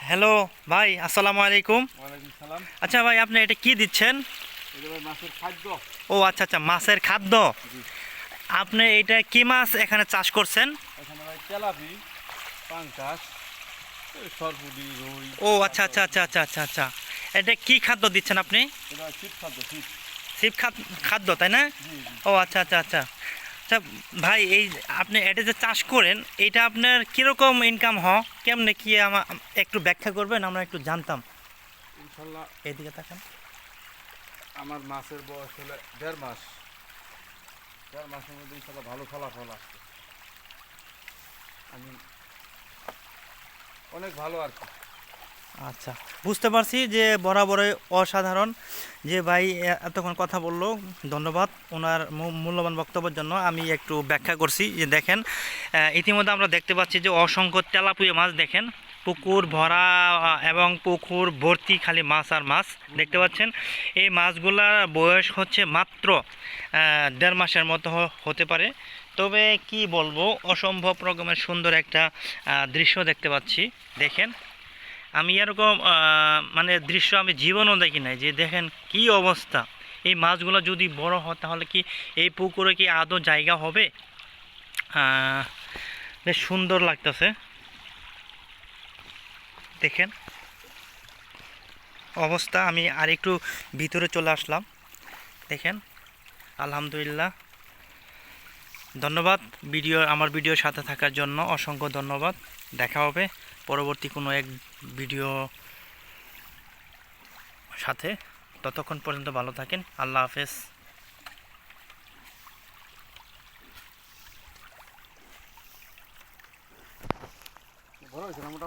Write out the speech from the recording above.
Hello ভাই, আসসালামু আলাইকুম। ওয়ালাইকুম সালাম। আচ্ছা ভাই, আপনি এটা কি দিচ্ছেন? এটা ভাই মাছের খাদ্য। ও আচ্ছা আচ্ছা, মাছের খাদ্য। জি। আপনি এটা কি মাছ এখানে চাষ করছেন? এখানে ভাই তেলাপি, পাঙ্কাশ, সরপুটি, রুই। ও আচ্ছা আচ্ছা আচ্ছা আচ্ছা আচ্ছা আচ্ছা, এটা কি খাদ্য দিচ্ছেন আপনি? এটা শীত খাদ্য, শীত। শিব খাদ্য, তাই না? জি জি। ও আচ্ছা আচ্ছা আচ্ছা আচ্ছা। ভাই, এই আপনি এটা যে চাষ করেন, এটা আপনার কীরকম ইনকাম কেমনে কি আমার একটু ব্যাখ্যা করবেন, আমরা একটু জানতাম। ইনশাল্লাহ এদিকে তাকান। আমার মাছের বয়স হলে 1.5 মাস। 1.5 মাসের মধ্যে ইনশাল্লাহ ভালো ফলাফল আসছে। আমি অনেক ভালো আর কি। আচ্ছা, বুঝতে পারছি যে বরাবরই অসাধারণ। যে ভাই এতক্ষণ কথা বললো, ধন্যবাদ ওনার মূল্যবান বক্তব্যের জন্য। আমি একটু ব্যাখ্যা করছি যে দেখেন, ইতিমধ্যে আমরা দেখতে পাচ্ছি যে অসংখ্য তেলাপিয়া মাছ, দেখেন পুকুর ভরা এবং পুকুর ভর্তি খালি মাছ আর মাছ দেখতে পাচ্ছেন। এই মাছগুলার বয়স হচ্ছে মাত্র 1.5 মাসের মতো হতে পারে। তবে কি বলবো, অসম্ভব রকমের সুন্দর একটা দৃশ্য দেখতে পাচ্ছি। দেখেন, আমি এরকম মানে দৃশ্য আমি জীবনও দেখি নাই। যে দেখেন কি অবস্থা, এই মাছগুলো যদি বড় হয় তাহলে কি এই পুকুরে কি আদৌ জায়গা হবে? বেশ সুন্দর লাগতেছে। দেখেন অবস্থা। আমি আরেকটু ভিতরে চলে আসলাম। দেখেন, আলহামদুলিল্লাহ। ধন্যবাদ আমার ভিডিওর সাথে থাকার জন্য, অসংখ্য ধন্যবাদ। দেখা হবে পরবর্তী কোনো এক ভিডিও সাথে। ততক্ষণ পর্যন্ত ভালো থাকেন। আল্লাহ হাফেজ। বড় হয়েছে না মোটামুটি।